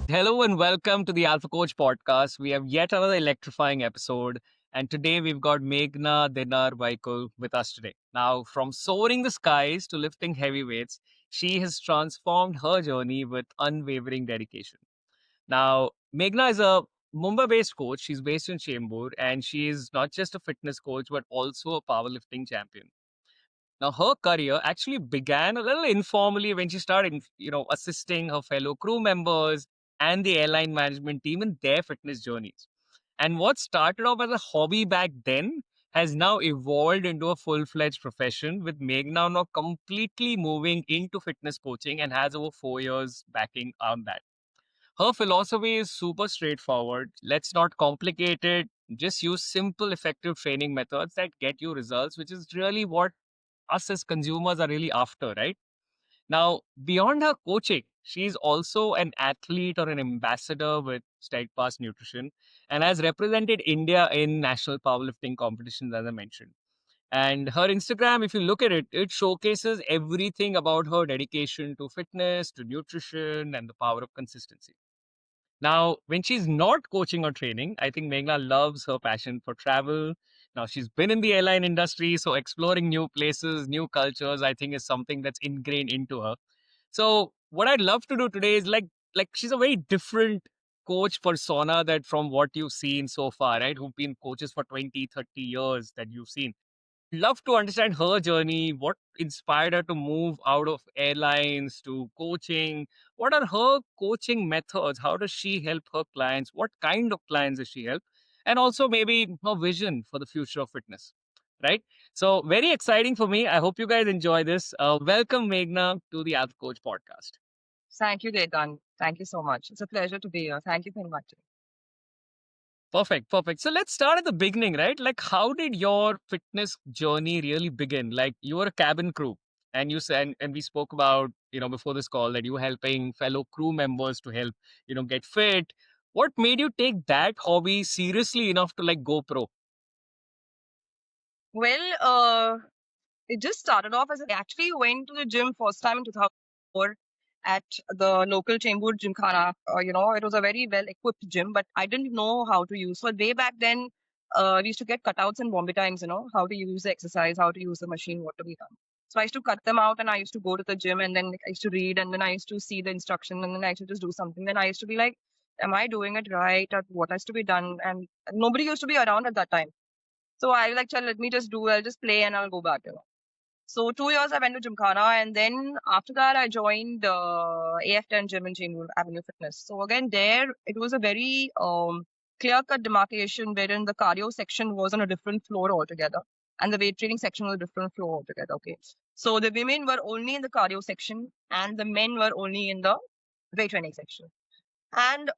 Hello and welcome to the Alpha Coach podcast. We have yet another electrifying episode, and today we've got Meghna Dinar Vaikul with us today. Now, from soaring the skies to lifting heavy weights, she has transformed her journey with unwavering dedication. Now, Meghna is a Mumbai-based coach. She's based in Chembur, and she is not just a fitness coach but also a powerlifting champion. Now, her career actually began a little informally when she started, assisting her fellow crew members and the airline management team in their fitness journeys. And what started off as a hobby back then has now evolved into a full-fledged profession, with Meghna now completely moving into fitness coaching and has over 4 years backing on that. Her philosophy is super straightforward. Let's not complicate it. Just use simple, effective training methods that get you results, which is really what us as consumers are really after, right? Now, beyond her coaching, she's also an athlete or an ambassador with Steadfast Nutrition and has represented India in national powerlifting competitions, as I mentioned. And her Instagram, if you look at it, it showcases everything about her dedication to fitness, to nutrition, and the power of consistency. Now, when she's not coaching or training, I think Meghna loves her passion for travel. Now, she's been in the airline industry, so exploring new places, new cultures, I think is something that's ingrained into her. So, what I'd love to do today is like she's a very different coach persona that from what you've seen so far, right? Who've been coaches for 20, 30 years that you've seen. Love to understand her journey, what inspired her to move out of airlines to coaching. What are her coaching methods? How does she help her clients? What kind of clients does she help? And also maybe her vision for the future of fitness, right? So very exciting for me. I hope you guys enjoy this. Welcome, Meghna, to the Alpha Coach podcast. Thank you, Ketan. Thank you so much. It's a pleasure to be here. Thank you for inviting. Perfect, perfect. So let's start at the beginning, right? Like, how did your fitness journey really begin? Like, you were a cabin crew, and you said, and we spoke about, before this call that you were helping fellow crew members to help, get fit. What made you take that hobby seriously enough to like go pro? Well, it just started off as I actually went to the gym first time in 2004 at the local Chembur Gymkhana. It was a very well equipped gym, but I didn't know how to use. So way back then, we used to get cutouts in Bombay Times, how to use the exercise, how to use the machine, what to be done. So I used to cut them out and I used to go to the gym and then I used to read and then I used to see the instruction and then I used to just do something. Then I used to be like, am I doing it right? Or what has to be done? And nobody used to be around at that time. So I like, "Chal, let me just do, I'll just play and I'll go back. So 2 years I went to Gymkhana and then after that I joined AF10 Gym in Chembur Avenue Fitness. So again there it was a very clear-cut demarcation wherein the cardio section was on a different floor altogether and the weight training section was a different floor altogether. Okay. So the women were only in the cardio section and the men were only in the weight training section. And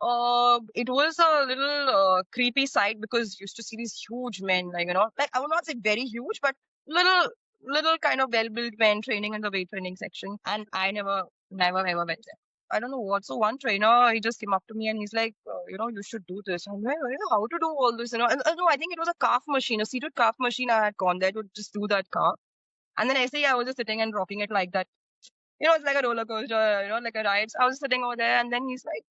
it was a little creepy sight because you used to see these huge men, like I would not say very huge, but little kind of well-built men training in the weight training section. And I never ever went there. I don't know what. So one trainer, he just came up to me and he's like, you should do this. I'm like, I don't know how to do all this. And no, I think it was a calf machine, a seated calf machine. I had gone there to just do that calf. And then I say I was just sitting and rocking it like that. It's like a roller coaster, like a ride. So I was sitting over there, and then he's like,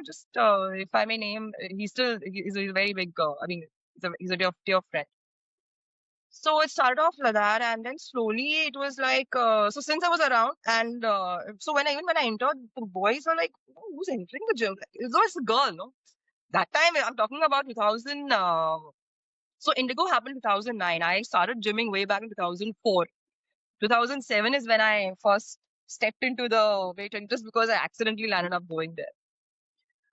just if I may name, he's a very big, he's a dear friend. So it started off like that, and then slowly it was like, so since I was around, and so when I entered, the boys were like, who's entering the gym? Like, it was a girl, no? That time I'm talking about 2000. So Indigo happened 2009. I started gymming way back in 2004. 2007 is when I first stepped into the weightlifting just because I accidentally landed up going there.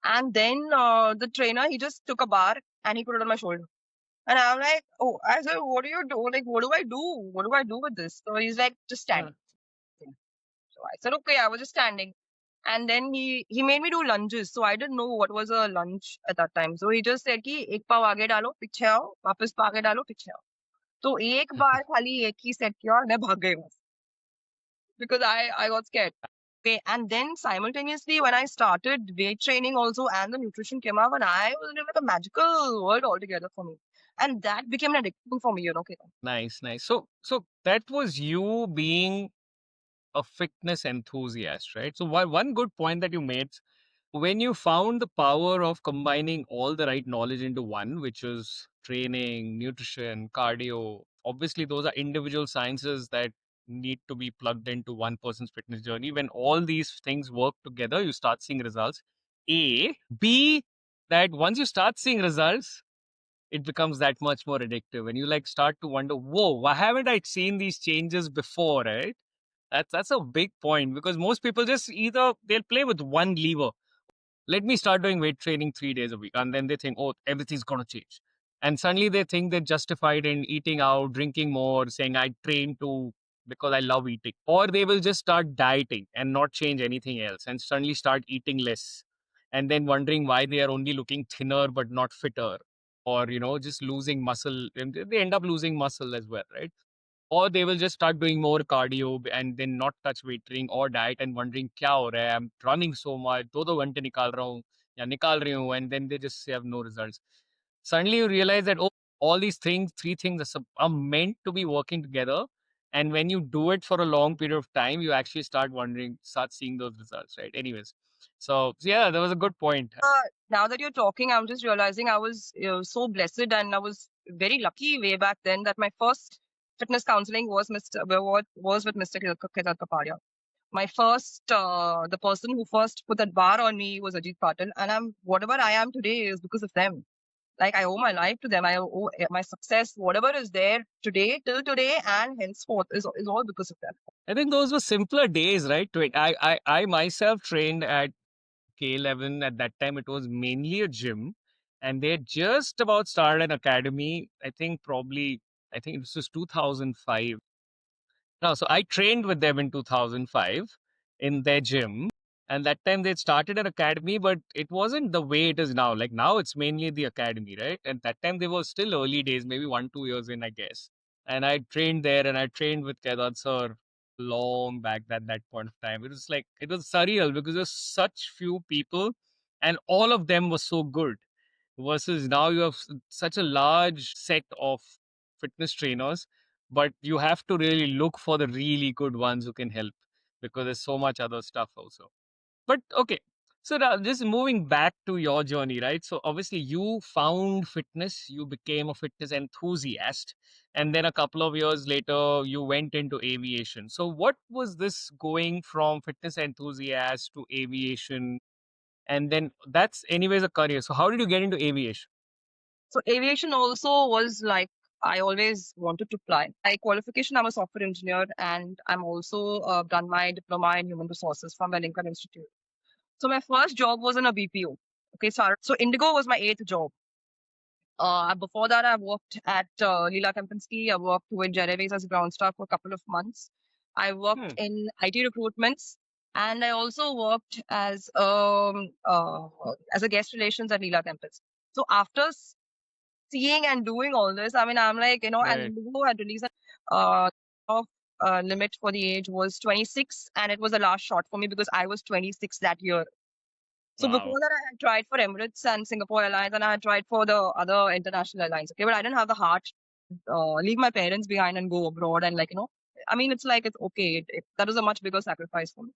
And then the trainer, he just took a bar and he put it on my shoulder. And I'm like, oh, I said, what do you do? Like, what do I do? What do I do with this? So he's like, just stand. So I said, okay, I was just standing. And then he made me do lunges. So I didn't know what was a lunge at that time. So he just said कि एक पाव आगे डालो पीछे आओ वापस पाव आगे डालो पीछे आओ तो एक बार खाली एक ही सेट किया और मैं भाग गई वहां से because I got scared. Okay, and then simultaneously when I started weight training also and the nutrition came up and I was in like a magical world altogether for me. And that became an addiction for me, Ketan. Nice, nice. So that was you being a fitness enthusiast, right? So one good point that you made when you found the power of combining all the right knowledge into one, which is training, nutrition, cardio, obviously those are individual sciences that need to be plugged into one person's fitness journey. When all these things work together, you start seeing results. A, B, that once you start seeing results, it becomes that much more addictive. And you like start to wonder, whoa, why haven't I seen these changes before, right? That's a big point because most people just either they'll play with one lever. Let me start doing weight training 3 days a week. And then they think, oh, everything's going to change. And suddenly they think they're justified in eating out, drinking more, saying, I train to because I love eating. Or they will just start dieting and not change anything else and suddenly start eating less. And then wondering why they are only looking thinner but not fitter. Or, just losing muscle. And they end up losing muscle as well, right? Or they will just start doing more cardio and then not touch weight training or diet and wondering क्या हो रहा है, I'm running so much, 2 घंटे निकाल रहा हूँ या निकाल रही हूँ, and then they just have no results. Suddenly you realize that, oh, all these things, three things are meant to be working together. And when you do it for a long period of time, you actually start seeing those results, right? Anyways, so yeah, that was a good point. Now that you're talking, I'm just realizing I was so blessed and I was very lucky way back then that my first fitness counseling was with Mr. Ketan. My first, the person who first put that bar on me was Ajit Patil, and whatever I am today is because of them. Like I owe my life to them. I owe my success, whatever is there today, till today, and henceforth is all because of them. I think those were simpler days, right? I myself trained at K11 at that time. It was mainly a gym, and they had just about started an academy. I think this was 2005. No, so I trained with them in 2005 in their gym. And that time they started an academy, but it wasn't the way it is now. Like now it's mainly the academy, right? And that time they were still early days, maybe 1, 2 years in, I guess. And I trained there and I trained with Ketan sir long back at that point of time. It was like, it was surreal because there's such few people and all of them were so good versus now you have such a large set of fitness trainers, but you have to really look for the really good ones who can help because there's so much other stuff also. But okay, so now just moving back to your journey, right? So obviously you found fitness, you became a fitness enthusiast, and then a couple of years later you went into aviation. So what was this going from fitness enthusiast to aviation? And then that's anyways a career. So how did you get into aviation? So aviation also was like I always wanted to fly. My qualification, I'm a software engineer, and I'm also done my diploma in human resources from Wellington Institute. So my first job was in a BPO. Okay, so Indigo was my eighth job. Before that, I worked at Leela Kempinski. I worked with Jerevis as a ground staff for a couple of months. I worked Hmm, in IT recruitments, and I also worked as a guest relations at Leela Campus. So after seeing and doing all this, I mean, I'm like, and right. Indigo had released uh, of limit for the age was 26, and it was the last shot for me because I was 26 that year. So Wow. before that, I had tried for Emirates and Singapore Airlines, and I had tried for the other international airlines. Okay, but I didn't have the heart leave my parents behind and go abroad and I mean, it's like it's okay. That was a much bigger sacrifice for me.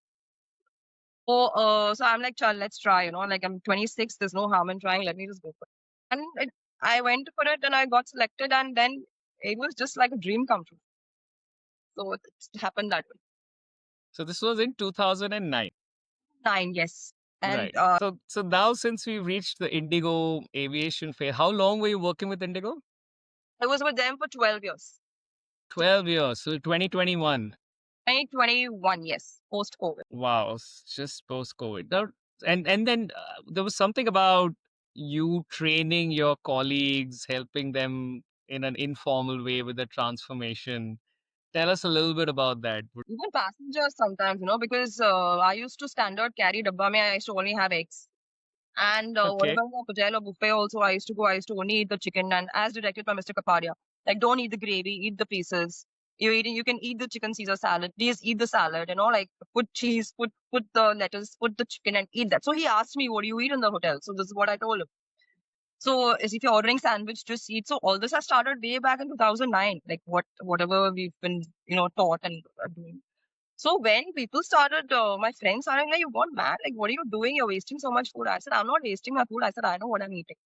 So I'm like, child, let's try. Like I'm 26. There's no harm in trying. Let me just go for it. And I went for it, and I got selected, and then it was just like a dream come true. So it happened that way. So this was in 2009. 9, yes, and Right. So now since we've reached the Indigo aviation phase, how long were you working with Indigo? I was with them for 12 years. 12 years. So 2021. 2021, yes, post COVID. Wow. Just post COVID. And then there was something about you training your colleagues, helping them in an informal way with the transformation. Tell us a little bit about that. Even passengers sometimes, because I used to standard carry dabba mein, I used to only have eggs. And Okay. whatever in the hotel or buffet also, I used to go, I used to only eat the chicken and as directed by Mr. Kapadia. Like, don't eat the gravy, eat the pieces. You can eat the chicken Caesar salad. Please eat the salad, like put cheese, put the lettuce, put the chicken and eat that. So he asked me, what do you eat in the hotel? So this is what I told him. So as if you're ordering sandwich, just eat. So all this has started way back in 2009, like whatever we've been, taught and doing. So when people started, my friends started like, "You gone mad? Like, what are you doing? You're wasting so much food." I said, "I'm not wasting my food." I said, "I know what I'm eating."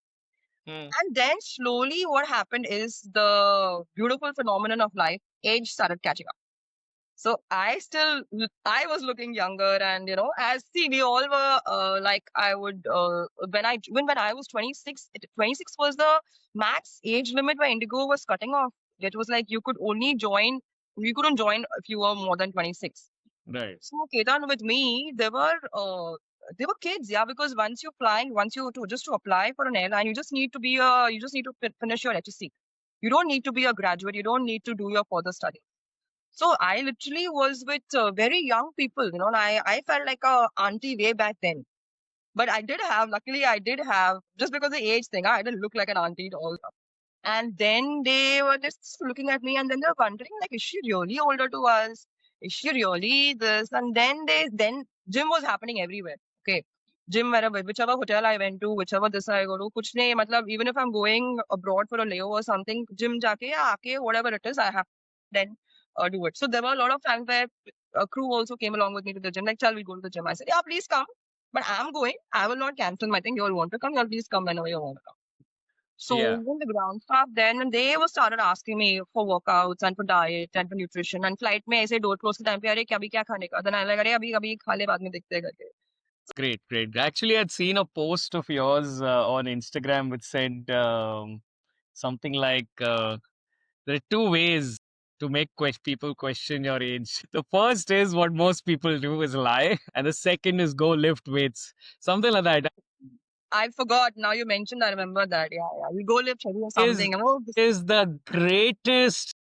Hmm. And then slowly, what happened is the beautiful phenomenon of life, age started catching up. So I was looking younger, and as see, we all were like, I would when I was 26, 26 was the max age limit where Indigo was cutting off. It was like you couldn't join if you were more than 26. Right. So Ketan, with me, they were kids, yeah, because once you to just to apply for an airline, you just need to finish your HSC. You don't need to be a graduate. You don't need to do your further study. So I literally was with very young people, and I felt like a auntie way back then. But luckily, I did have, just because of the age thing, I didn't look like an auntie at all. And then they were just looking at me, and then they were wondering, like, is she really older to us? Is she really this? And then gym was happening everywhere. Okay. Gym, wherever, whichever hotel I went to, whichever this I go to, kuch nahi, matlab, even if I'm going abroad for a layover or something, gym jaake, ya aake, whatever it is, I have then do it. So there were a lot of times where a crew also came along with me to the gym, like, shall we go to the gym? I said, yeah, please come. But I'm going. I will not cancel my thing. You all want to come, you all please come whenever you want to come. So Yeah. even the ground staff then, and they were started asking me for workouts and for diet and for nutrition. And flight में ऐसे door close के time पे अरे क्या अभी क्या खाने का? Then I like अरे अभी अभी खा ले बाद में देखते हैं करके. Great, great. Actually, I'd seen a post of yours on Instagram which said something like there are two ways to make people question your age. The first is what most people do is lie, and the second is go lift weights. Something like that. I forgot. Now you mentioned, I remember that. Yeah, yeah. We go lift heavy or Is something. Oh, this, is the greatest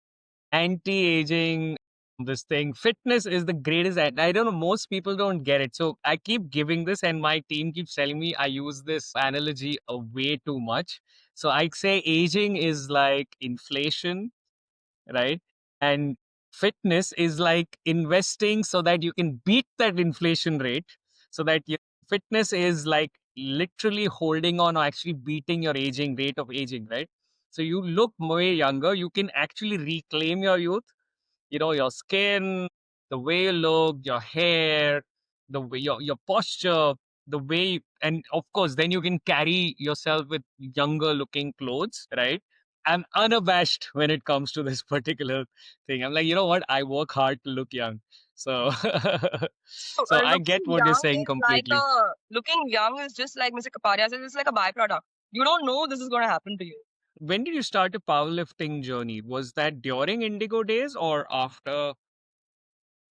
anti-aging this thing. Fitness is the greatest. I don't know. Most people don't get it. So I keep giving this, and my team keeps telling me I use this analogy way too much. So I say aging is like inflation, right? And fitness is like investing so that you can beat that inflation rate. So that your fitness is like literally holding on or actually beating your aging rate of aging, right? So you look way younger. You can actually reclaim your youth, your skin, the way you look, your hair, the way your posture, the way and of course then you can carry yourself with younger looking clothes, right? I'm unabashed when it comes to this particular thing. I'm like, you know what, I work hard to look young. So so, so I looking get what you're young saying is like completely. looking young is just like Mr. Kapadia says, it's like a byproduct. You don't know this is going to happen to you. When did you start your powerlifting journey? Was that during Indigo days or after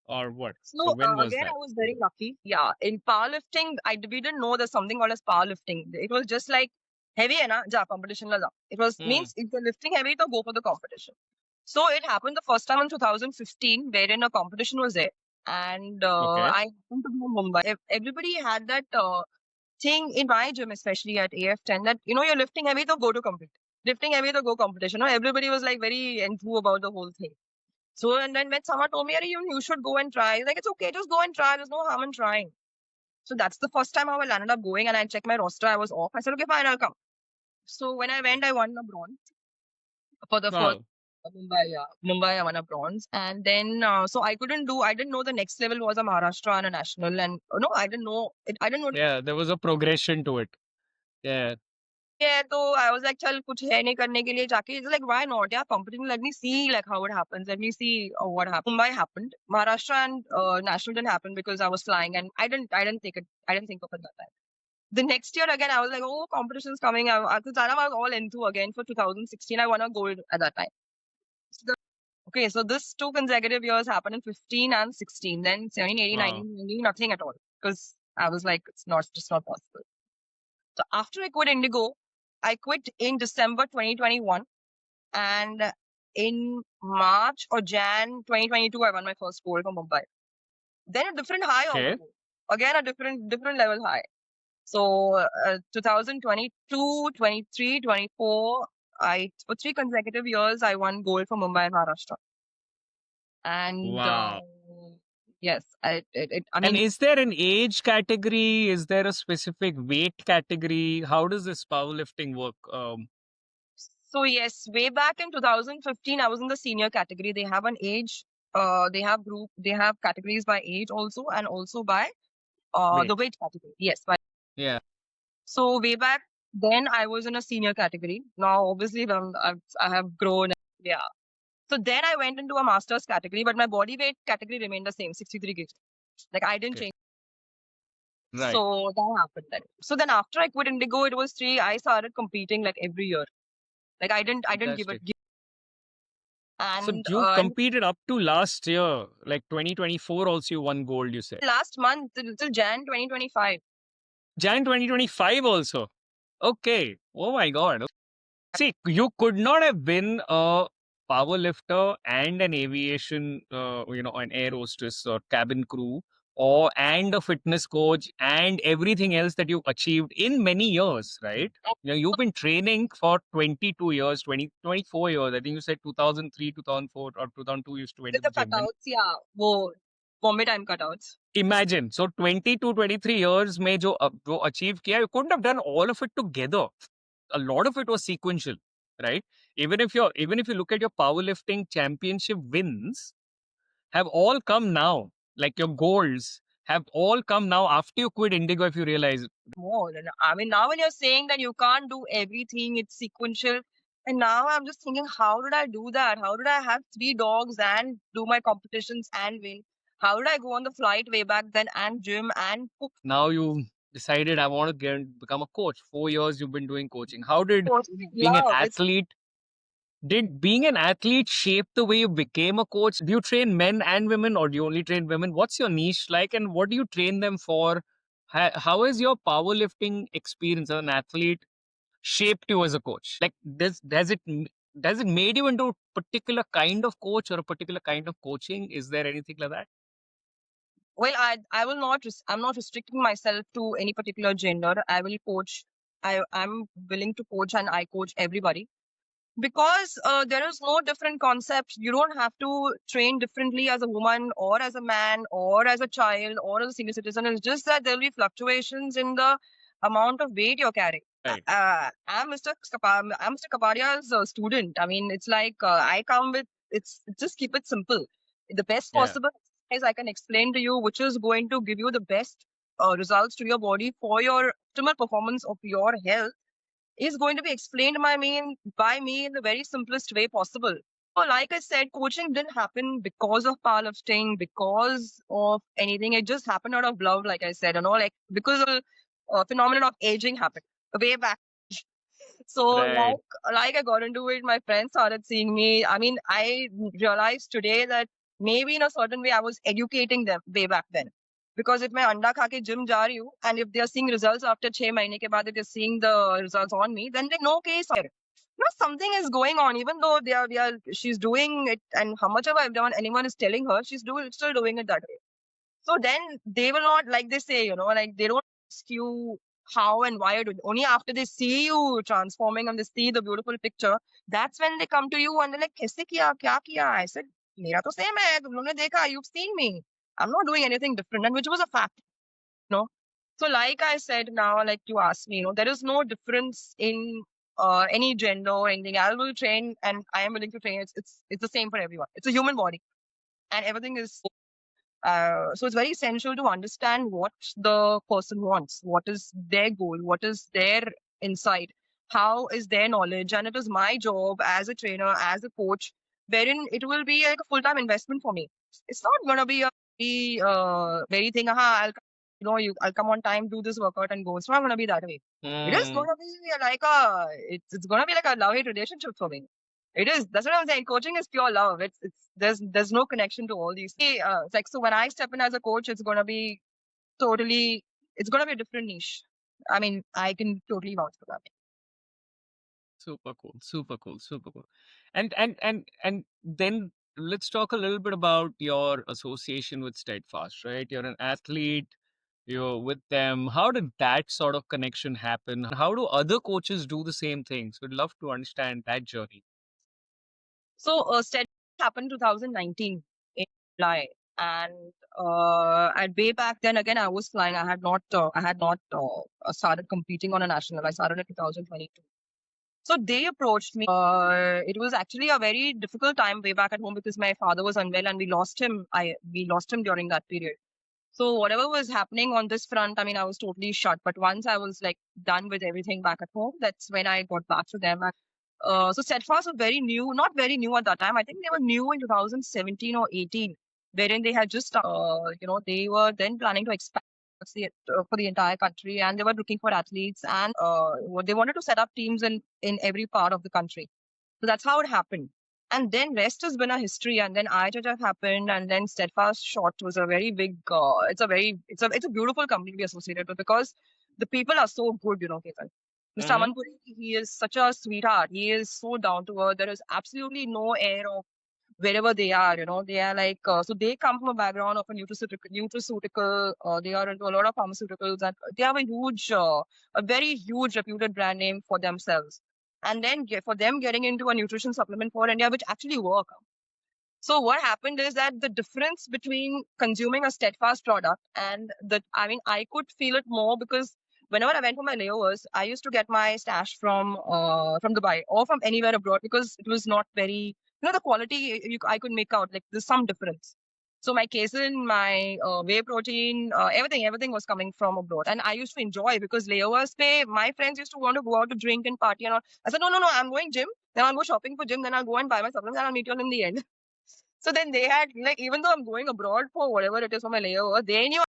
or what? So So when was again, that? I was very lucky. Yeah, in powerlifting, we didn't know there's something called as powerlifting. It was just like heavy, है ना, ja competition la ja. It was Hmm. means if you're lifting heavy, to go for the competition. So it happened the first time in 2015, wherein a competition was there, and Okay. I happened to be in Mumbai. Everybody had that thing in my gym, especially at AF10, that you're lifting heavy, to go to compete. Lifting heavy, to go competition. Everybody was like very enthused about the whole thing. So, and then when someone told me, "Arey, you should go and try," like, it's okay, just go and try. There's no harm in trying. So that's the first time I landed up going, and I checked my roster. I was off. I said, okay, fine, I'll come. So when I went, I won a bronze for the first Wow. Mumbai. Yeah, Mumbai, I won a bronze, and then so I didn't know the next level was a Maharashtra and a national, and no, I didn't know it. I didn't know. Yeah, there was a progression to it. Yeah. Yeah, so I was like, चल कुछ है नहीं करने के लिए जाके. It's like, why not? Yeah, competition. Let me see like how it happens. Let me see what happens. Mumbai happened. Maharashtra and national didn't happen because I was flying, and I didn't take it. I didn't think of it that time. The next year again, I was like, oh, competition's coming. Because I was all into again for 2016. I won a gold at that time. So okay, so this two consecutive years happened in 15 and 16. Then 17, 18, Wow. 19, 20, nothing at all. Because I was like, it's not just not possible. So after I quit Indigo, I quit in December 2021, and in March or Jan 2022, I won my first gold for Mumbai. Then a different high on the Okay. gold. Again, a different level high. So 2022, 23, 24, for 3 consecutive years, I won gold for Mumbai and Maharashtra. And Wow. yes, I And mean, is there an age category? Is there a specific weight category? How does this powerlifting work? so yes, way back in 2015, I was in the senior category. They have an age. they have categories by age also, and also by the Wait. weight category. Yes. Yeah. So way back then, I was in a senior category. Now, obviously, I have grown. Yeah. So then I went into a master's category, but my body weight category remained the same, 63 kg. Like I didn't Okay. change. Right. So that happened then. So then after I quit Indigo, it was three. I started competing like every year. Like I didn't give it. Fantastic. So And you've competed up to last year, like 2024 also you won gold, you said. last month till Jan 2025. Jan 2025 also. Okay. Oh my God. See, you could not have been a power lifter and an aviation, an air hostess or cabin crew, or and a fitness coach and everything else that you've achieved in many years, right? You've been training for 22 years, 24 years. I think you said 2003, 2004, or 2002 you used to went to With the the gym. Then cutouts, yeah, वो vomit time cutouts. imagine, so 22, 23 years में जो achieve किया, you couldn't have done all of it together. A lot of it was sequential, right? Even if you look at your powerlifting championship wins, have all come now. Like your goals have all come now after you quit Indigo. If you realize, More. And I mean, now when you're saying that you can't do everything, it's sequential. And now I'm just thinking, how did I do that? How did I have three dogs and do my competitions and win? How did I go on the flight way back then and gym and cook? now you decided I want to become a coach. 4 years you've been doing coaching. How did being an Love. It's athlete did being an athlete shape the way you became a coach? Do you train men and women, or do you only train women? What's your niche like, and what do you train them for? How is your powerlifting experience as an athlete shaped you as a coach? Like, does it made you into a particular kind of coach or a particular kind of coaching? Is there anything like that? well, I will not. I'm not restricting myself to any particular gender. I will coach. I'm willing to coach, and I coach everybody. Because there is no different concept. You don't have to train differently as a woman or as a man or as a child or as a senior citizen. It's just that there will be fluctuations in the amount of weight you're carrying. Right. I'm Mr. Kapadia's student. I mean, it's like I come with it's just keep it simple. The best Yeah. possible exercise I can explain to you, which is going to give you the best results to your body for your optimal performance of your health is going to be explained by me in the very simplest way possible. So, like I said, coaching didn't happen because of powerlifting, because of anything. It just happened out of love, like I said, like because of phenomenon of aging happened way back. So, Right. like I got into it, my friends started seeing me. I mean, I realized today that maybe in a certain way I was educating them way back then. Because if मैं अंडा खा के gym जा रही हूँ, and if they are seeing results after 6 महीने के बाद, if they're seeing the results on me, then they know okay, something is going on. Even though she's doing it, and how much of anyone is telling her, she's still doing it that way. So then they will not, like they say, like they don't ask you how and why you're doing it. Only after they see you transforming and they see the beautiful picture, that's when they come to you and they're like, "Kaise kiya? Kya kiya?" I said, "Mera to same hai. Tum log ne dekha. You've seen me. I'm not doing anything different," and which was a fact, you know. So, like I said, now, like you asked me, there is no difference in any gender or anything. I will train, and I am willing to train. It's the same for everyone. It's a human body, and everything is so it's very essential to understand what the person wants, what is their goal, what is their insight, how is their knowledge. And it is my job as a trainer, as a coach, wherein it will be like a full-time investment for me. It's not going to be a very thing, I'll come on time, do this workout and go. It's not going to be that way. It is going to be it's going to be like a love-hate relationship for me. It is. That's what I'm saying. Coaching is pure love. It's there's no connection to all these. It's like so when I step in as a coach, it's gonna be totally. It's gonna be a different niche. I mean, I can totally vouch for that. Super cool. Super cool. Super cool. And then let's talk a little bit about your association with Steadfast, right? You're an athlete, you're with them. How did that sort of connection happen? How do other coaches do the same things? We'd love to understand that journey. So, STED happened 2019 in July, and at way back then again I was flying. I had not started competing on a national. I started in 2022. So they approached me. It was actually a very difficult time way back at home because my father was unwell and we lost him. We lost him during that period. So whatever was happening on this front, I mean, I was totally shut. But once I was like done with everything back at home, that's when I got back to them. So Steadfast was very new, not very new at that time. I think they were new in 2017 or 18, wherein they had just, they were then planning to expand for the entire country, and they were looking for athletes, and they wanted to set up teams in every part of the country. So that's how it happened. And then rest has been a history. And then IHF happened, and then Steadfast Shot was a very big. It's a beautiful company to be associated with because the people are so good, Ketan. Mr. Mm-hmm. Amanpuri, he is such a sweetheart. He is so down to earth. There is absolutely no air of wherever they are. They are like so they come from a background of a nutraceutical. They are into a lot of pharmaceuticals, and they have a very huge reputed brand name for themselves. And then for them getting into a nutrition supplement for India, which actually work. So what happened is that the difference between consuming a Steadfast product and I could feel it more because whenever I went for my layovers, I used to get my stash from Dubai or from anywhere abroad because it was not very, the quality I could make out like there's some difference. So my casein, my whey protein, everything was coming from abroad, and I used to enjoy because layovers pay. My friends used to want to go out to drink and party and all. I said no, I'm going gym. Then I'll go shopping for gym. Then I'll go and buy my supplements and I'll meet you all in the end. So then they had like even though I'm going abroad for whatever it is for my layover, they knew.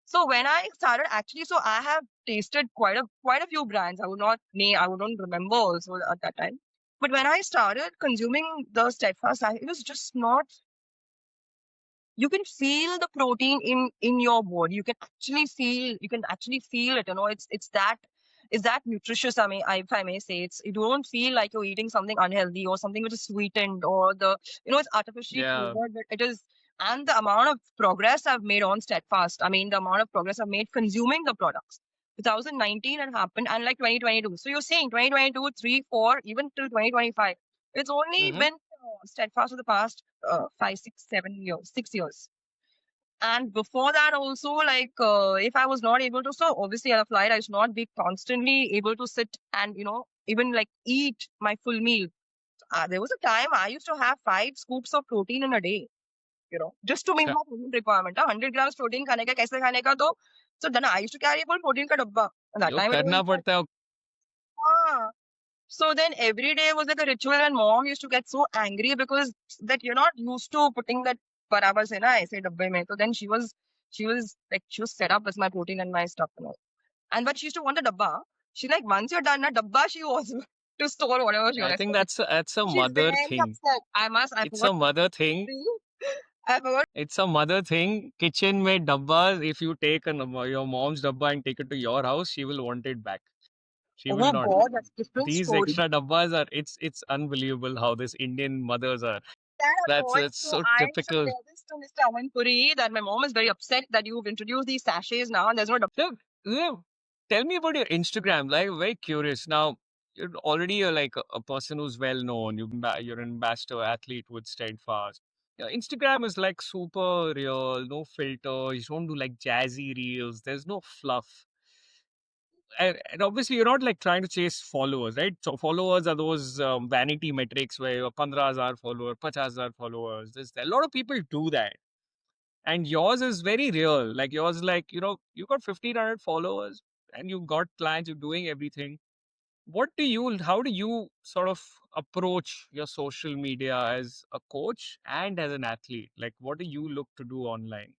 So when I started actually, so I have tasted quite a few brands. I would not name, I wouldn't remember also at that time. But when I started consuming the Steadfast, it was just not. You can feel the protein in your body. You can actually feel it. It's that nutritious. I mean, if I may say, you don't feel like you're eating something unhealthy or something which is sweetened or it's artificially Yeah. flavored, but it is. And the amount of progress I've made on Steadfast, I mean, the amount of progress I've made consuming the products. 2019 had happened, and like 2022. So you're saying 2022, 3, 4, even till 2025. It's only Mm-hmm. been Steadfast for the past 5, 6, 7 years, 6 years. And before that also, like if I was not able to, so obviously at a flight, I should not be constantly able to sit and, even like eat my full meal. There was a time I used to have 5 scoops of protein in a day, just to meet my protein requirement. 100 grams protein khane ka, kaise khane ka, so then I used to carry a full protein ka dabba. And that yo time it was करना like, पड़ता है. ah. So then every day was like a ritual, and mom used to get so angry because that you're not used to putting that barabar se na aise dabbe mein. So then she was set up with my protein and my stuff and all. And but she used to want a dabba. She like once you're done na dabba, she was to store whatever she I wants. think that's a She's mother very thing. upset. I It's forgot a to mother thing. tell you. I forgot. It's a mother thing. Kitchen में dabbas. If you take your mom's dabba and take it to your house, she will want it back. She will Oh not. God, that's a different These story. extra dabbas are. It's unbelievable how this Indian mothers are. That That's avoid. it's So so I should typical. tell this to Mr. Amanpuri that my mom is very upset that you've introduced these sachets now and there's no. So, tell me about your Instagram. Like, very curious. Now, you're already like a person who's well known. You're an ambassador athlete with Steadfast. Your Instagram is like super real, no filter. You don't do like jazzy reels. There's no fluff. And obviously, you're not like trying to chase followers, right? So followers are those vanity metrics where you're 15,000 followers, 50,000 followers. A lot of people do that, and yours is very real. Like yours, like you got 1,500 followers, and you got clients. You're doing everything. How do you sort of approach your social media as a coach and as an athlete? Like, what do you look to do online?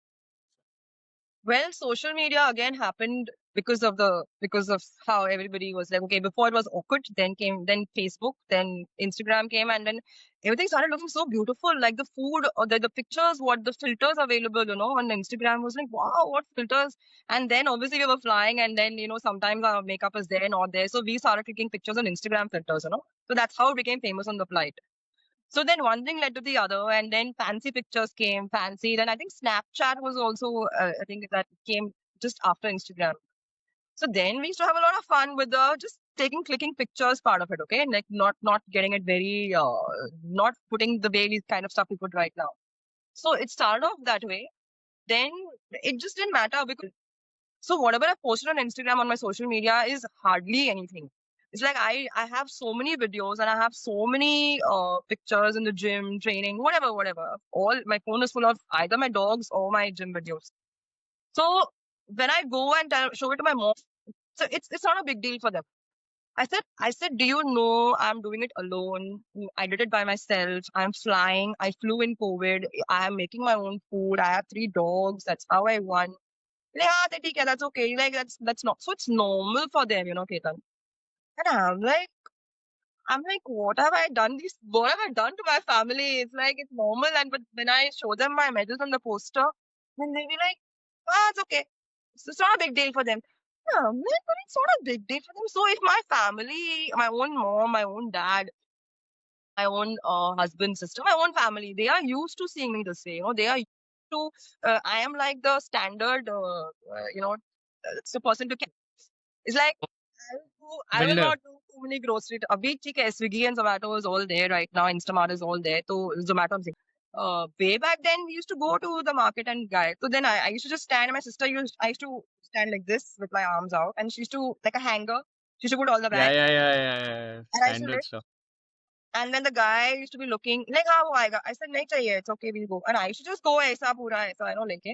Well, social media again happened because of how everybody was like, okay, before it was awkward, then Facebook, then Instagram came, and then everything started looking so beautiful. Like the food or the pictures, what the filters available, on Instagram was like, wow, what filters. And then obviously we were flying, and then sometimes our makeup is there, not there. So we started clicking pictures on Instagram filters. So that's how it became famous on the flight. So then one thing led to the other, and then fancy pictures came, fancy. Then I think Snapchat was also, I think that came just after Instagram. So then we used to have a lot of fun with the just clicking pictures part of it, okay? Like not getting it very, not putting the way we kind of stuff we put right now. So it started off that way. Then it just didn't matter because so whatever I posted on Instagram on my social media is hardly anything. It's like I have so many videos and I have so many pictures in the gym, training, whatever. All my phone is full of either my dogs or my gym videos. So when I go and show it to my mom, so it's not a big deal for them. I said, do you know I'm doing it alone? I did it by myself. I'm flying. I flew in COVID. I am making my own food. I have 3 dogs. That's how I won. Like, that's okay. Like that's not so it's normal for them, Ketan. And I'm like, what have I done? What have I done to my family? It's like it's normal. And but when I show them my medals on the poster, then they'll be like, it's okay. It's not a big deal for them. Yeah, I'm like, but it's not a big deal for them. So if my family, my own mom, my own dad, my own husband, sister, my own family, they are used to seeing me this way. They are used to. I am like the standard. It's the person to. It's like I will Builder. not do too many grocery. Abhi theek hai, Swiggy and Zomato is all there right now. Instamart is all there. So Zomato, I'm saying. Way back then, we used to go to the market and buy. So then I used to just stand. And my sister I used to stand like this with my arms out, and she used to like a hanger. She used to put all the Yeah, bags, yeah, yeah, yeah, yeah. and I used to Standard lift. stuff. And then the guy used to be looking like, how I got. I said, nahi chahiye. It's okay, we'll go. And I used to just go aisa pura aisa, leke.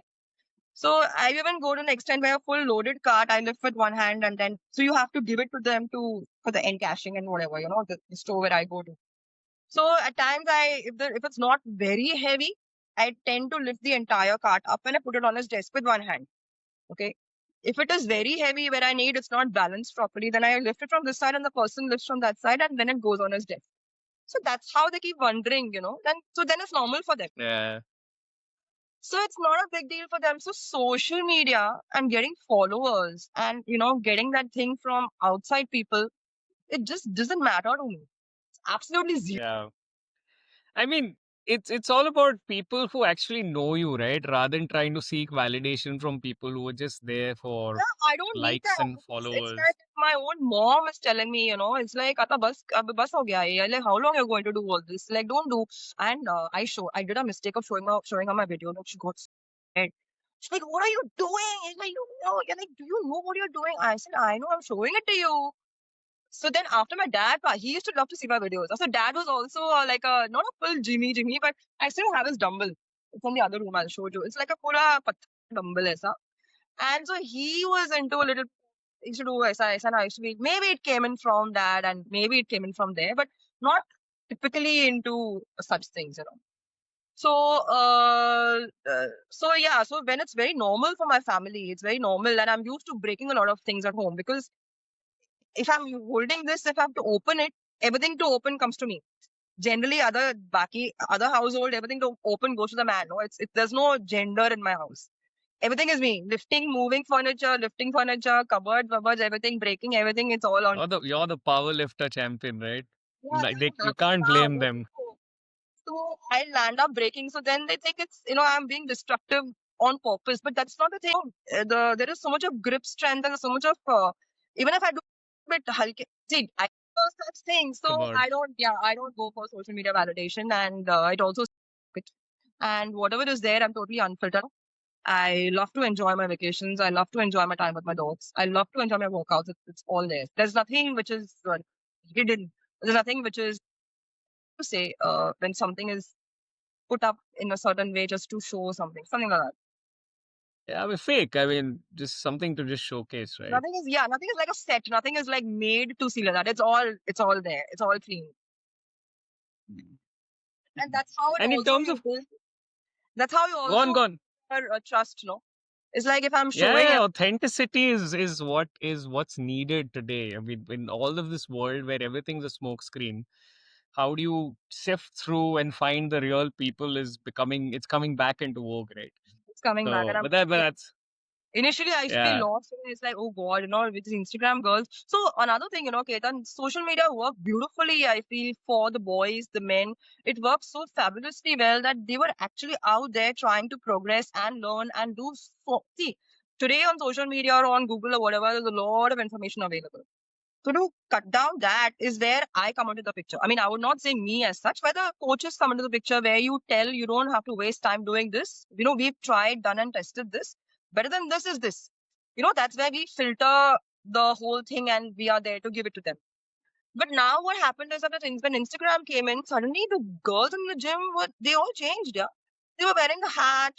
So I even go to an extent where a full loaded cart I lift with one hand, and then so you have to give it to them for the end cashing and whatever, the store where I go to. So at times if it's not very heavy, I tend to lift the entire cart up and I put it on his desk with one hand. Okay. If it is very heavy where I need it's not balanced properly, then I lift it from this side and the person lifts from that side and then it goes on his desk. So that's how they keep wondering, then it's normal for them. Yeah. So it's not a big deal for them. So social media and getting followers and getting that thing from outside people, it just doesn't matter to me. It's absolutely zero. Yeah. I mean, it's all about people who actually know you, right? Rather than trying to seek validation from people who are just there for Yeah, I don't need likes that. and It's that followers. if my own mom is telling me, it's like, Ata bas ho gaya hai." Like, how long are you going to do all this? Like, don't do. And I did a mistake of showing her my video. Like, she got scared. She's like, what are you doing? It's like, you're like, do you know what you're doing? I said, I know, I'm showing it to you. So then after my dad, he used to love to see my videos. So dad was also like not a full Jimmy, but I still have his dumbbell. It's in the other room. I'll show you. It's like a pura dumbbell aisa. And so he was into a little, he used to do aisa and I used to be, maybe it came in from that and maybe it came in from there, but not typically into such things. So, so when it's very normal for my family, it's very normal and I'm used to breaking a lot of things at home because if I'm holding this, if I have to open it, everything to open comes to me. Generally, other household, everything to open goes to the man. No, there's no gender in my house. Everything is me. Lifting furniture, cupboards, everything, breaking everything. It's all on. You're the power lifter champion, right? Yeah, so it You happens can't now. blame them. So I land up breaking. So then they think it's I'm being destructive on purpose, but that's not the thing. There is so much of grip strength and so much of even if I do a bit halke, see I do such things. It's So about I don't go for social media validation, and it also and whatever is there, I'm totally unfiltered. I love to enjoy my vacations. I love to enjoy my time with my dogs. I love to enjoy my workouts. It's all there. There's nothing which is hidden. There's nothing which is to say when something is put up in a certain way just to show something like that. yeah, I mean, fake. I mean, just something to just showcase, right? Nothing is like a set. Nothing is like made to see like that. It's all there. It's all clean. Mm. And that's how it And in also terms you of build. That's how you go on, also go on. trust. No, it's like if I'm Yeah, showing yeah, authenticity is what's needed today. I mean, in all of this world where everything's a smokescreen, how do you sift through and find the real people it's coming back into vogue, right? it's coming back, and So, I'm but that's initially I used to be yeah. lost and it's like, oh God, with these Instagram girls. So another thing, Ketan, social media worked beautifully, I feel, for the boys, the men. It worked so fabulously well that they were actually out there trying to progress and learn and do see, today on social media or on Google or whatever, there's a lot of information available. So to cut down that is where I come into the picture. I mean, I would not say me as such, where the coaches come into the picture where you tell you don't have to waste time doing this. We've tried, done and tested this. Better than this is this. That's where we filter the whole thing and we are there to give it to them. But now what happened is that when Instagram came in, suddenly the girls in the gym they all changed. Yeah, they were wearing the hat.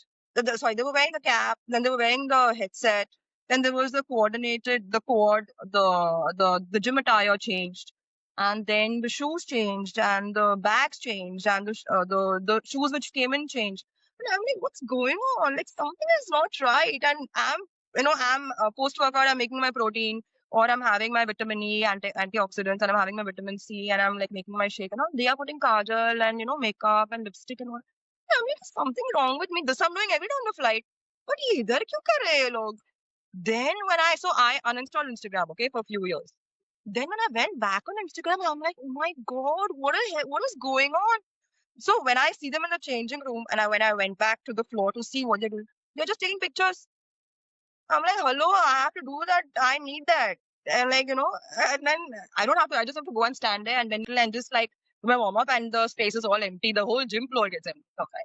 Sorry, they were wearing the cap. Then they were wearing the headset. Then there was the coordinated, the quad, the gym attire changed, and then the shoes changed, and the bags changed, and the shoes which came in changed. And I'm like, what's going on? Like something is not right. And I'm post workout. I'm making my protein or I'm having my vitamin E antioxidants and I'm having my vitamin C and I'm like making my shake and all. They are putting kajal and makeup and lipstick and all. I'm like, something wrong with me. This I'm doing every day on the flight. But ये इधर क्यों कर रहे हैं ये लोग? Then I uninstalled Instagram, okay, for a few years. Then when I went back on Instagram, I'm like, oh my god, what is going on? So when I see them in the changing room and when I went back to the floor to see what they're doing, they're just taking pictures. I'm like, hello, I have to do that. I need that. And like, and then I don't have to, I just have to go and stand there and then and just like do my warm up and the space is all empty. The whole gym floor gets empty. Okay.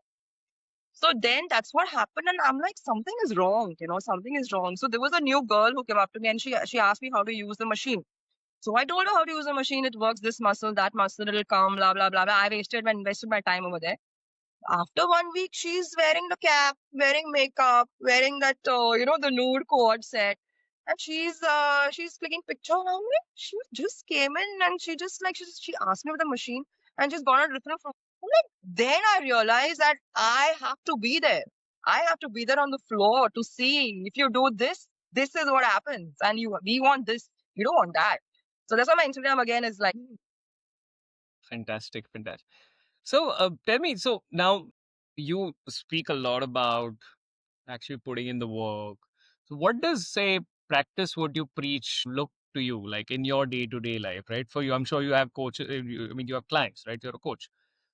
So then that's what happened. And I'm like, something is wrong, something is wrong. So there was a new girl who came up to me and she asked me how to use the machine. So I told her how to use the machine. It works this muscle, that muscle, it'll come, blah, blah, blah, blah. I invested my time over there. After 1 week, she's wearing the cap, wearing makeup, wearing that, the nude cord set. And she's clicking picture. And I'm like, she just came in and she just like, she asked me with the machine and she's got a different from. I'm like, then I realized that I have to be there. I have to be there on the floor to see if you do this, this is what happens. And we want this, you don't want that. So that's why my Instagram again is like, Fantastic, fantastic. So, tell me, so now you speak a lot about actually putting in the work. So, what does, say, practice what you preach look to you like in your day to day life, right? For you, I'm sure you have coaches, I mean, you have clients, right? You're a coach.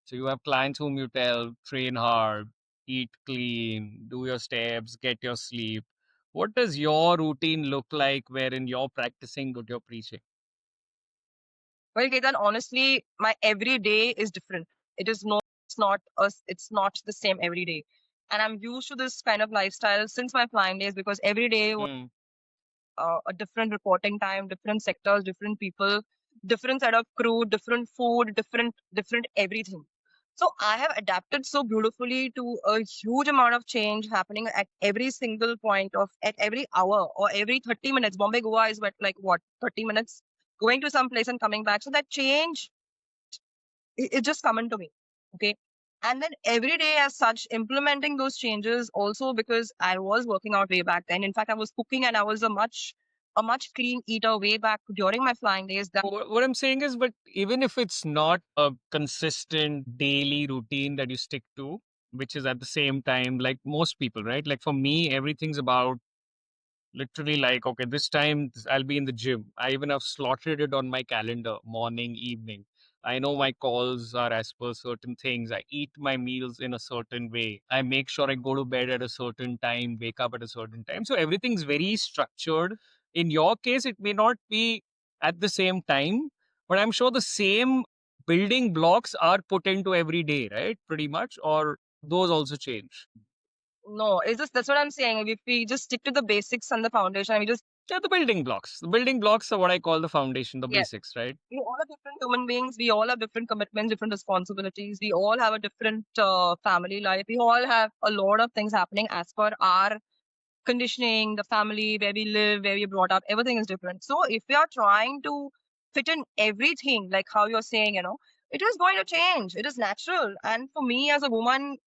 So, you have clients whom you tell train hard, eat clean, do your steps, get your sleep. What does your routine look like wherein you're practicing what you're preaching? well, Ketan, honestly, my every day is different. It is no, it's not the same every day. And I'm used to this kind of lifestyle since my flying days because every day was Mm. a different reporting time, different sectors, different people, different set of crew, different food, different everything. So I have adapted so beautifully to a huge amount of change happening at every single point at every hour or every 30 minutes. Bombay Goa is like what 30 minutes going to some place and coming back. So that change it just coming to me. Okay. And then every day as such, implementing those changes also because I was working out way back then. In fact, I was cooking and I was a much clean eater way back during my flying days. That What I'm saying is, but even if it's not a consistent daily routine that you stick to, which is at the same time, like most people, right? Like for me, everything's about literally like, okay, this time I'll be in the gym. I even have slotted it on my calendar, morning, evening. I know my calls are as per certain things. I eat my meals in a certain way. I make sure I go to bed at a certain time, wake up at a certain time. So everything's very structured. In your case, it may not be at the same time, but I'm sure the same building blocks are put into every day, right? Pretty much, or those also change. no, it's just that's what I'm saying. If we just stick to the basics and the foundation, and we just Yeah, the building blocks. The building blocks are what I call the foundation, the yes, basics, right? we all are different human beings. We all have different commitments, different responsibilities. We all have a different family life. We all have a lot of things happening as per our conditioning, the family, where we live, where we brought up, everything is different. So if we are trying to fit in everything, like how you're saying, it is going to change. It is natural. And for me as a woman,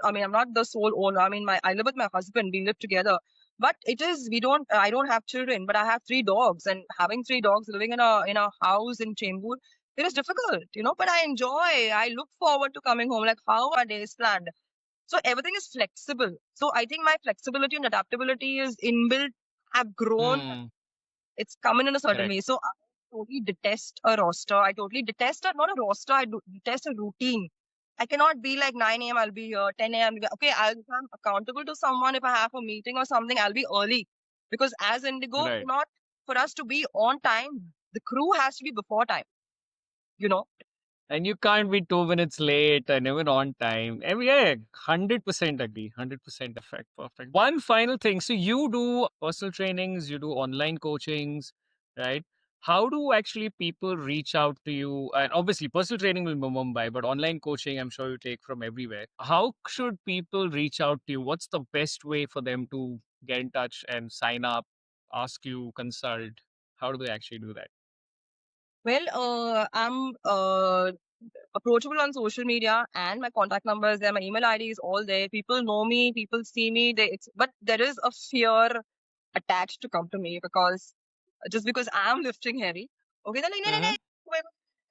I mean, I'm not the sole owner. I mean, I live with my husband, we live together. But I don't have children, but I have 3 dogs. And having 3 dogs living in a house in Chembur, it is difficult, but I enjoy, I look forward to coming home. Like how our days planned. So everything is flexible. So I think my flexibility and adaptability is inbuilt. I've grown. Hmm. It's coming in a certain Correct. way. So I totally detest a roster. I totally detest not a roster. Detest a routine. I cannot be like 9 a.m. I'll be here, 10 a.m. Okay, if I'm accountable to someone, if I have a meeting or something, I'll be early. Because as Indigo, Right. not for us to be on time, the crew has to be before time, you know. And you can't be 2 minutes late and even on time. And yeah, 100% agree. 100% perfect. Perfect. One final thing. So you do personal trainings, you do online coachings, right? How do actually people reach out to you? And obviously, personal training will be Mumbai, but online coaching, I'm sure you take from everywhere. How should people reach out to you? What's the best way for them to get in touch and sign up, ask you, consult? How do they actually do that? Well, I'm approachable on social media, and my contact number is there. My email ID is all there. People know me, people see me. But there is a fear attached to come to me because just because I'm lifting heavy. Okay, they're like, no, no, Hmm. no.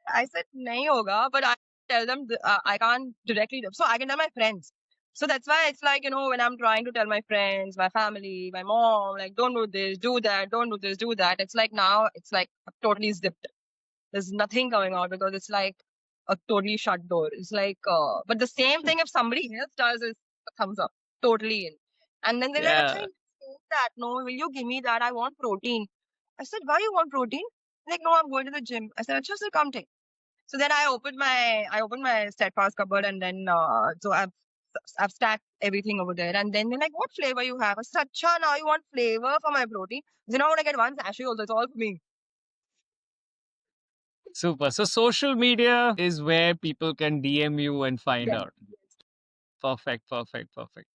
I said, nahi hoga, but I tell them I can't directly, so I can tell my friends. So that's why it's like, when I'm trying to tell my friends, my family, my mom, like, don't do this, do that, don't do this, do that. It's like now, it's like totally zipped. There's nothing going on because it's like a totally shut door. It's like, but the same thing if somebody else does is a thumbs up, totally in. And then they're like, "Acha, Yeah. you say that, no, will you give me that? I want protein." I said, "Why you want protein?" Like, "No, I'm going to the gym." I said, "Acha, sir, come take." So then I opened my steadfast cupboard, and then so I've stacked everything over there. And then they're like, "What flavor you have?" I said, "Acha, now you want flavor for my protein?" Then I want to get one sachet also. It's all for me. Super. So social media is where people can DM you and find Yes. out. Perfect, perfect, perfect.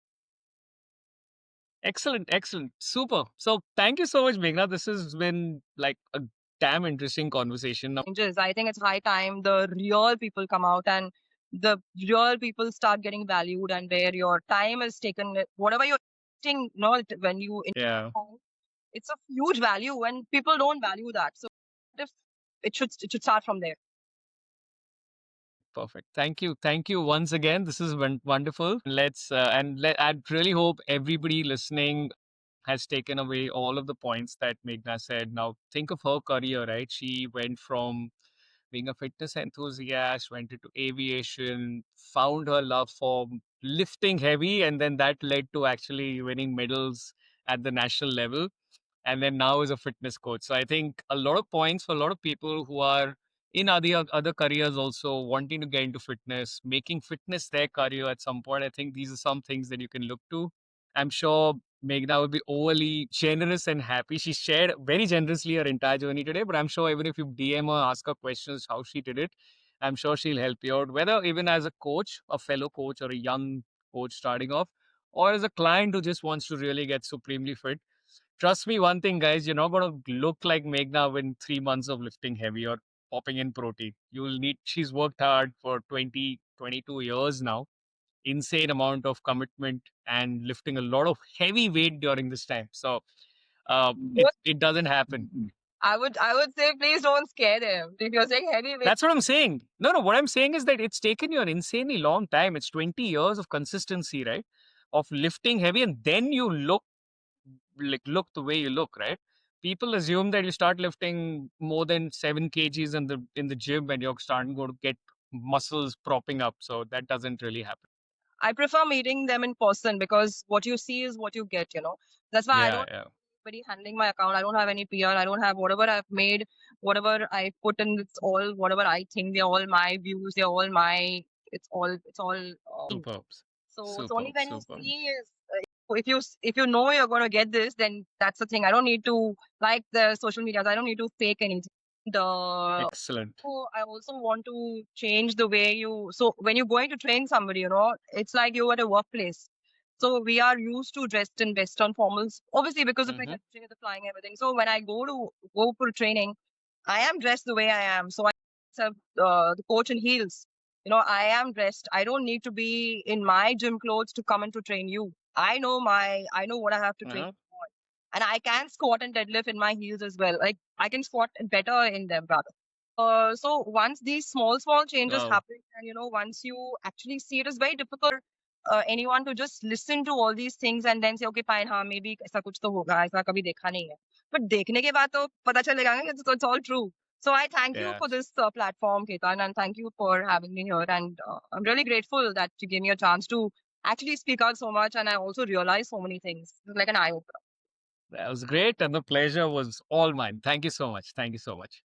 Excellent, excellent. Super. So thank you so much, Meghna. This has been like a damn interesting conversation. Now, Changes. I think it's high time the real people come out and the real people start getting valued, and where your time is taken, whatever you're investing, when you invest yeah, time, it's a huge value, and people don't value that. So if it should start from there. perfect. Thank you. Thank you once again. This is wonderful. I really hope everybody listening has taken away all of the points that Meghna said. Now, think of her career, right? She went from being a fitness enthusiast, went into aviation, found her love for lifting heavy, and then that led to actually winning medals at the national level. And then now is a fitness coach. So I think a lot of points for a lot of people who are in other careers also wanting to get into fitness, making fitness their career at some point. I think these are some things that you can look to. I'm sure Meghna will be overly generous and happy. She shared very generously her entire journey today, but I'm sure even if you DM her, ask her questions how she did it, I'm sure she'll help you out, whether even as a coach, a fellow coach, or a young coach starting off, or as a client who just wants to really get supremely fit. Trust me, one thing, guys, you're not going to look like Meghna in 3 months of lifting heavy or popping in protein. She's worked hard for 20, 22 years now, insane amount of commitment and lifting a lot of heavy weight during this time. So it doesn't happen. I would say please don't scare them. If you're saying heavyweight, That's what I'm saying. No, no, what I'm saying is that it's taken you an insanely long time. It's 20 years of consistency, right? Of lifting heavy, and then you look the way you look, right? People assume that you start lifting more than 7 kgs in the gym and you're starting to get muscles propping up. So that doesn't really happen. I prefer meeting them in person because what you see is what you get. That's why I Yeah, don't yeah. have anybody handling my account. I don't have any PR. I don't have whatever I've made, whatever I put in. It's all whatever I think. They're all my views. They're all my. It's all. Superb. So it's only Superb. when you Superb. see is if you know you're going to get this, then that's the thing. I don't need to like the social medias. I don't need to fake anything. The Excellent. so I also want to change the way you. So when you're going to train somebody, it's like you're at a workplace. So we are used to dressed in Western formals, obviously because of my Hmm. country, the flying, everything. So when I go for training, I am dressed the way I am. So I have the coach in heels. I am dressed. I don't need to be in my gym clothes to come and to train you. I know what I have to train Uh-huh. on. And I can squat and deadlift in my heels as well. Like I can squat better in them, rather. So once these small changes Wow. happen, and once you actually see, it is very difficult anyone to just listen to all these things and then say, okay, fine, हाँ, maybe ऐसा कुछ तो होगा, ऐसा कभी देखा नहीं है. But देखने के बाद तो पता चलेगा ना कि it's all true. So I thank you Yeah. for this platform, Ketan, and thank you for having me here. And I'm really grateful that you gave me a chance to actually speak out so much, and I also realized so many things. It's like an eye opener. That was great. And the pleasure was all mine. Thank you so much. Thank you so much.